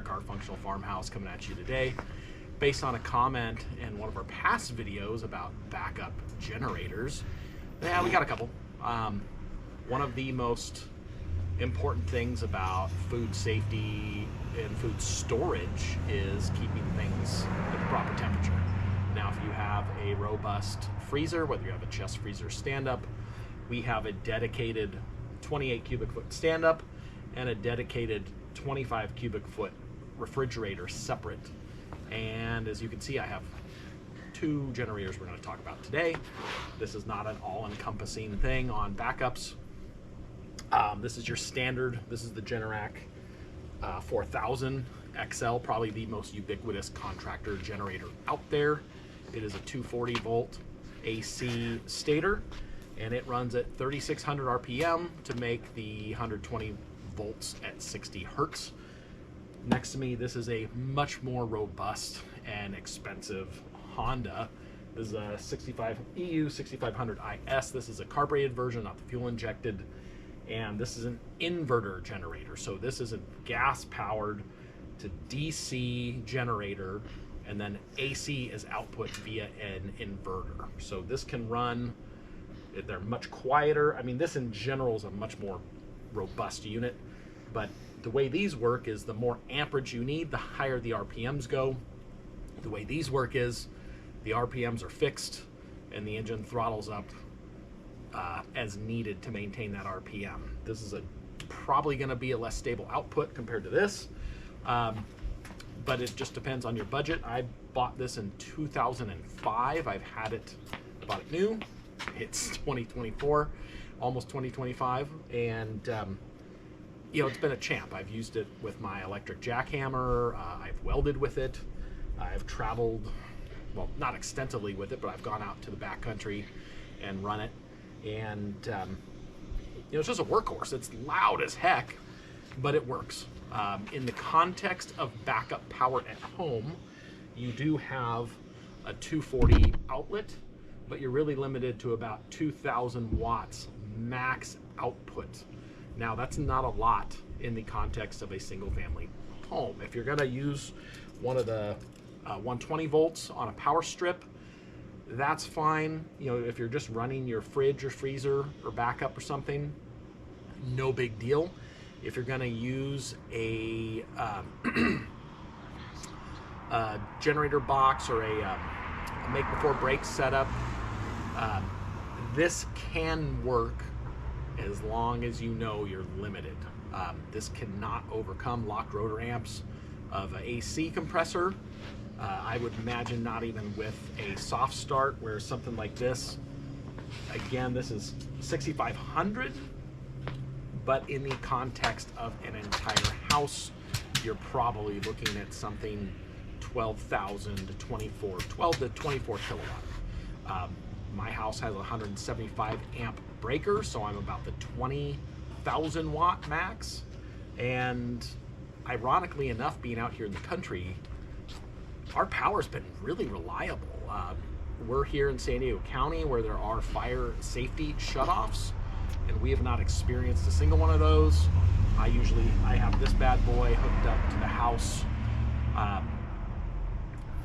Our Functional Farmhouse, coming at you today based on a comment in one of our past videos about backup generators. Yeah, we got a couple. One of the most important things about food safety and food storage is keeping things at the proper temperature. Now, if you have a robust freezer, whether you have a chest freezer stand-up, we have a dedicated 28 cubic foot stand-up and a dedicated 25 cubic foot refrigerator separate. And as you can see, I have two generators we're going to talk about today. This is not an all-encompassing thing on backups. This is your standard. This is the Generac 4000 XL, probably the most ubiquitous contractor generator out there. It is a 240 volt AC stator, and it runs at 3600 RPM to make the 120 volts at 60 hertz. Next to me, this is a much more robust and expensive Honda. This is a 65 EU 6500 IS. This is a carbureted version, not the fuel injected. And this is an inverter generator. So this is a gas powered to DC generator, and then AC is output via an inverter. So this can run, they're much quieter. I mean, this in general is a much more robust unit, but the way these work is the more amperage you need, the higher the RPMs go. The way these work is the RPMs are fixed and the engine throttles up as needed to maintain that RPM. This is probably going to be a less stable output compared to this, but it just depends on your budget. I bought this in 2005. I've had it, bought it new. It's 2024, almost 2025, and you know, it's been a champ. I've used it with my electric jackhammer. I've welded with it. I've traveled, well, not extensively with it, but I've gone out to the backcountry and run it. And you know, it's just a workhorse. It's loud as heck, but it works. In the context of backup power at home, you do have a 240 outlet, but you're really limited to about 2000 watts max output. Now, that's not a lot in the context of a single family home. If you're gonna use one of the 120 volts on a power strip, that's fine. You know, if you're just running your fridge or freezer or backup or something, no big deal. If you're gonna use a generator box or a make before break setup, this can work as long as you know you're limited. This cannot overcome locked rotor amps of an AC compressor. I would imagine not even with a soft start, where something like this, again, this is 6500, but in the context of an entire house, you're probably looking at something 12,000 to 12 to 24 kilowatt. My house has a 175 amp breaker, so I'm about the 20,000 watt max. And ironically enough, being out here in the country, our power's been really reliable. We're here in San Diego County where there are fire safety shutoffs, and we have not experienced a single one of those. I have this bad boy hooked up to the house,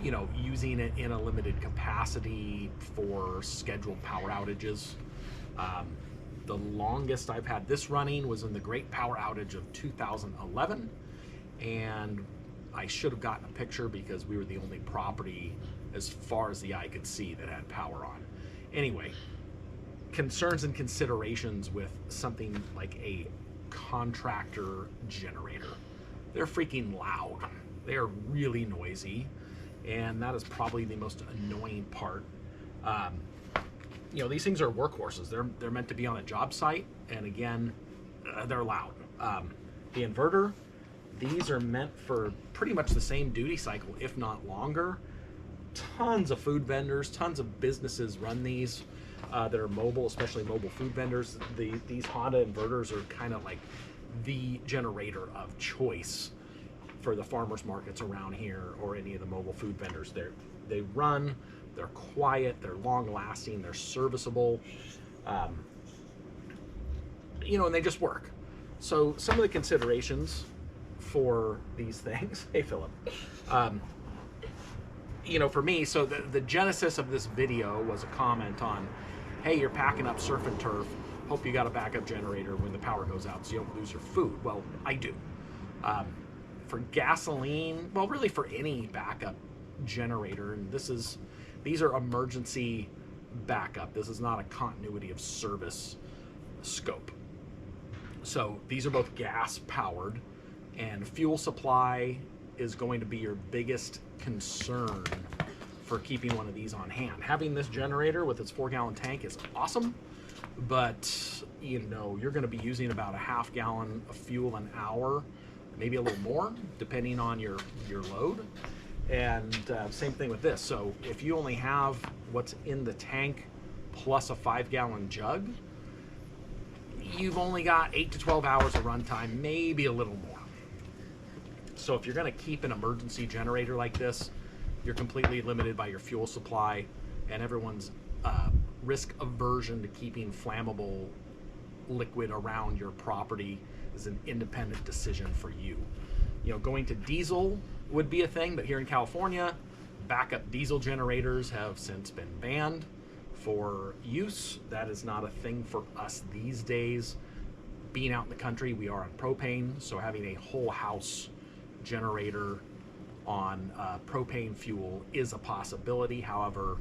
you know, using it in a limited capacity for scheduled power outages. The longest I've had this running was in the Great Power Outage of 2011, and I should have gotten a picture because we were the only property as far as the eye could see that had power on. Anyway, concerns and considerations with something like a contractor generator. They're freaking loud. They're really noisy, and that is probably the most annoying part. You know, these things are workhorses. They're meant to be on a job site, and again, they're loud. The inverter, these are meant for pretty much the same duty cycle, if not longer. Tons of food vendors, tons of businesses run these that are mobile, especially mobile food vendors. These Honda inverters are kind of like the generator of choice for the farmers markets around here or any of the mobile food vendors. They run, they're quiet, they're long lasting, they're serviceable, you know, and they just work. So some of the considerations for these things. Hey, Philip. You know, for me, so the genesis of this video was a comment on, hey, you're packing up surf and turf. Hope you got a backup generator when the power goes out so you don't lose your food. Well, I do. For gasoline, well, really for any backup generator, and these are emergency backup. This is not a continuity of service scope. So these are both gas powered, and fuel supply is going to be your biggest concern for keeping one of these on hand. Having this generator with its 4-gallon tank is awesome, but you know, you're going to be using about a half gallon of fuel an hour, maybe a little more depending on your load. And same thing with this. So if you only have what's in the tank plus a 5-gallon jug, you've only got 8 to 12 hours of runtime, maybe a little more. So if you're going to keep an emergency generator like this, you're completely limited by your fuel supply, and everyone's risk aversion to keeping flammable liquid around your property is an independent decision for you. You know, going to diesel would be a thing, but here in California, backup diesel generators have since been banned for use. That is not a thing for us these days. Being out in the country, we are on propane, so having a whole house generator on propane fuel is a possibility. However,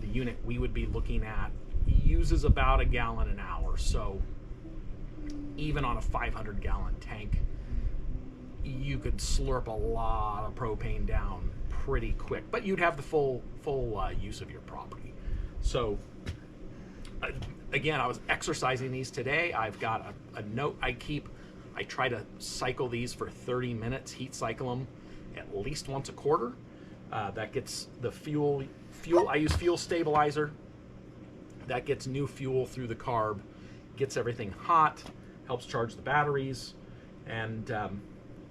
the unit we would be looking at uses about a gallon an hour, so even on a 500-gallon tank, you could slurp a lot of propane down pretty quick, but you'd have the full use of your property. So again, I was exercising these today. I've got a note I keep. I try to cycle these for 30 minutes, heat cycle them at least once a quarter. That gets the fuel, I use fuel stabilizer. That gets new fuel through the carb, gets everything hot, helps charge the batteries, and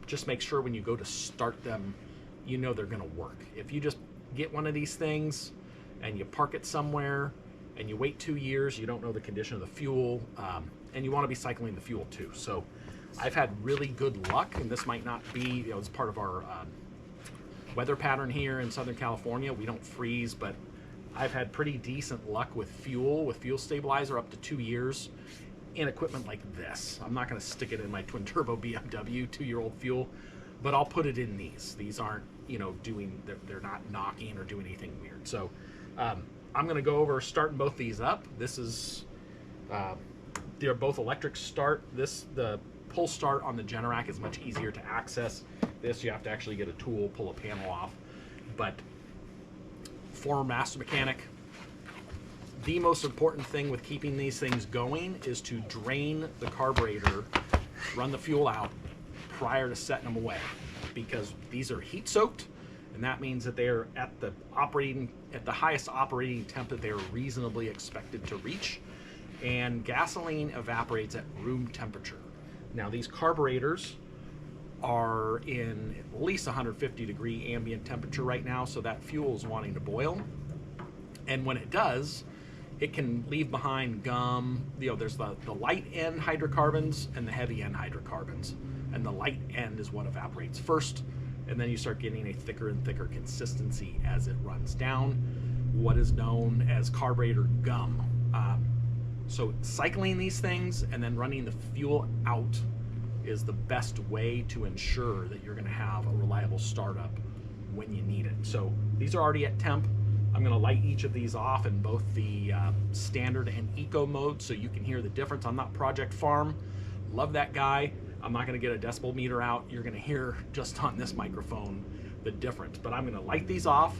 just make sure when you go to start them, you know they're gonna work. If you just get one of these things and you park it somewhere and you wait 2 years, you don't know the condition of the fuel, and you wanna be cycling the fuel too. So I've had really good luck, and this might not be, you know, it's part of our weather pattern here in Southern California. We don't freeze, but I've had pretty decent luck with fuel stabilizer up to 2 years in equipment like this. I'm not gonna stick it in my twin turbo BMW 2-year-old fuel, but I'll put it in these. These aren't, you know, they're not knocking or doing anything weird. So I'm gonna go over starting both these up. This is, they're both electric start. The pull start on the Generac is much easier to access. This, you have to actually get a tool, pull a panel off. But former master mechanic, the most important thing with keeping these things going is to drain the carburetor, run the fuel out prior to setting them away, because these are heat soaked, and that means that they're at the highest operating temp that they're reasonably expected to reach, and gasoline evaporates at room temperature. Now these carburetors are in at least 150-degree ambient temperature right now, so that fuel is wanting to boil, and when it does, it can leave behind gum. You know, there's the light end hydrocarbons and the heavy end hydrocarbons, and the light end is what evaporates first, and then you start getting a thicker and thicker consistency as it runs down, what is known as carburetor gum. So cycling these things and then running the fuel out is the best way to ensure that you're gonna have a reliable startup when you need it. So these are already at temp. I'm gonna light each of these off in both the standard and eco mode so you can hear the difference. I'm not Project Farm, love that guy. I'm not gonna get a decibel meter out. You're gonna hear just on this microphone the difference, but I'm gonna light these off,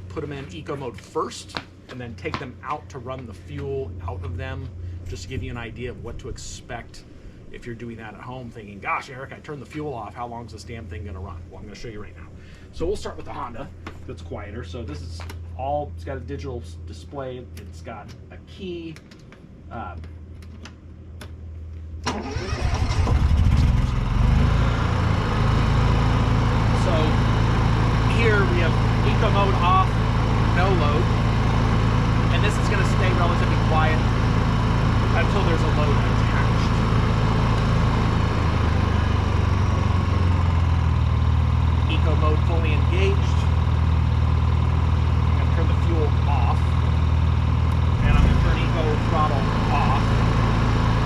put them in eco mode first, and then take them out to run the fuel out of them, just to give you an idea of what to expect if you're doing that at home, thinking, gosh, Eric, I turned the fuel off, how long is this damn thing gonna run? Well, I'm gonna show you right now. So we'll start with the Honda, that's quieter. So this is all, it's got a digital display, it's got a key. So here we have eco mode off, no load. And this is going to stay relatively quiet until there's a load attached. mode fully engaged. I'm going to turn the fuel off. And I'm going to turn eco throttle off.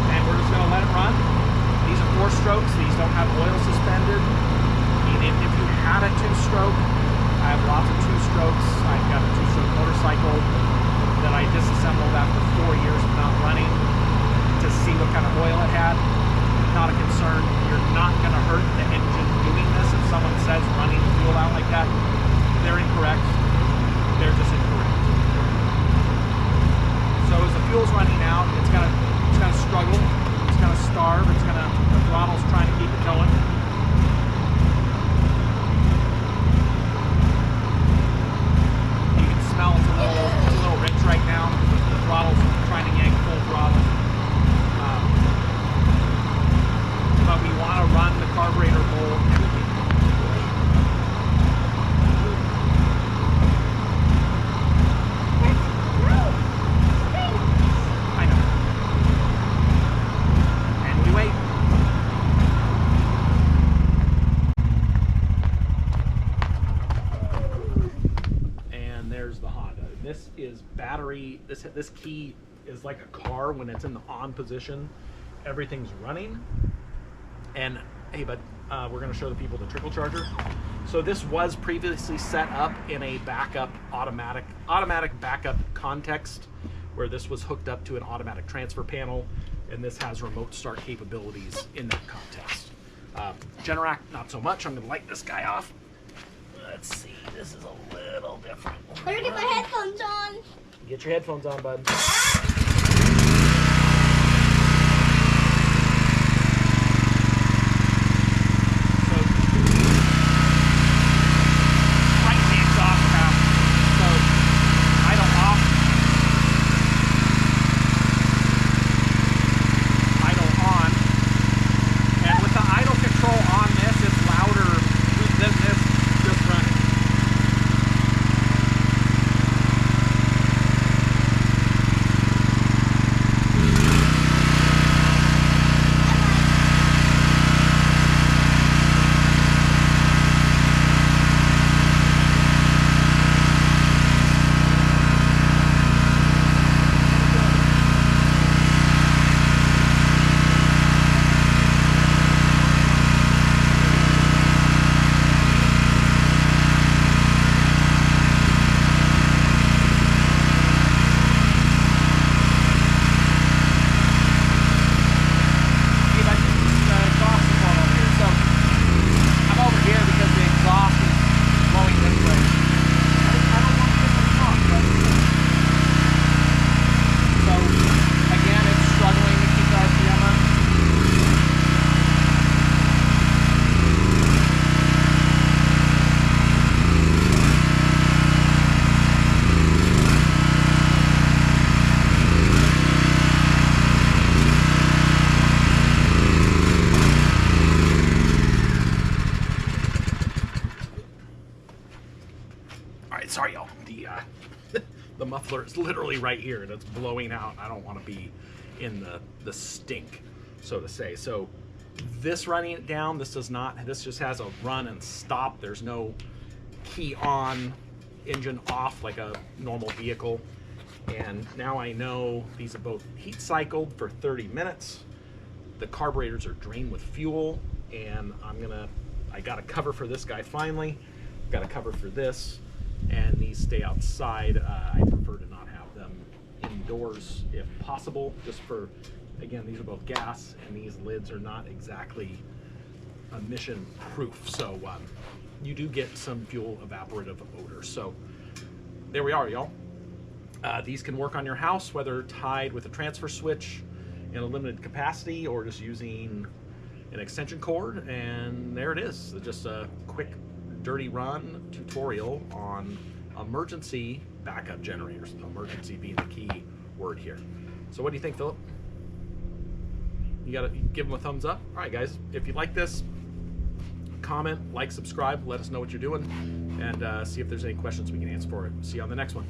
And we're just going to let it run. These are 4 strokes. These don't have oil suspended. If you had a 2-stroke, I have lots of 2-strokes. I've got a 2-stroke motorcycle that I disassembled after 4 years of not running to see what kind of oil it had. Not a concern. You're not going to hurt the engine doing this. If someone says running the fuel out like that, they're incorrect. They're just incorrect. So as the fuel's running out, it's gonna struggle. It's gonna starve. The throttle's trying to keep it going. You can smell it's a little rich right now. The throttle's trying to yank full throttle. But we want to run the carburetor bowl. I know. And we wait. And there's the Honda. This is battery. This key is like a car when it's in the on position. Everything's running. And hey, bud, we're going to show the people the trickle charger. So this was previously set up in a backup automatic backup context, where this was hooked up to an automatic transfer panel, and this has remote start capabilities in that context. Generac, not so much. I'm going to light this guy off. Let's see. This is a little different. I already put my headphones on. Get your headphones on, bud. Sorry, y'all. The muffler is literally right here, and it's blowing out. I don't want to be in the stink, so to say. So this running it down, this does not. This just has a run and stop. There's no key on, engine off like a normal vehicle. And now I know these are both heat cycled for 30 minutes. The carburetors are drained with fuel, and I got a cover for this guy finally. Got a cover for this. And these stay outside. I prefer to not have them indoors if possible, just for, again, these are both gas, and these lids are not exactly emission proof, so you do get some fuel evaporative odor. So there we are, y'all. These can work on your house, whether tied with a transfer switch in a limited capacity or just using an extension cord, and there it is. Just a quick dirty run tutorial on emergency backup generators, emergency being the key word here. So what do you think, Philip? You gotta give them a thumbs up. All right, guys, if you like this, comment, like, subscribe, let us know what you're doing, and see if there's any questions we can answer for it. See you on the next one.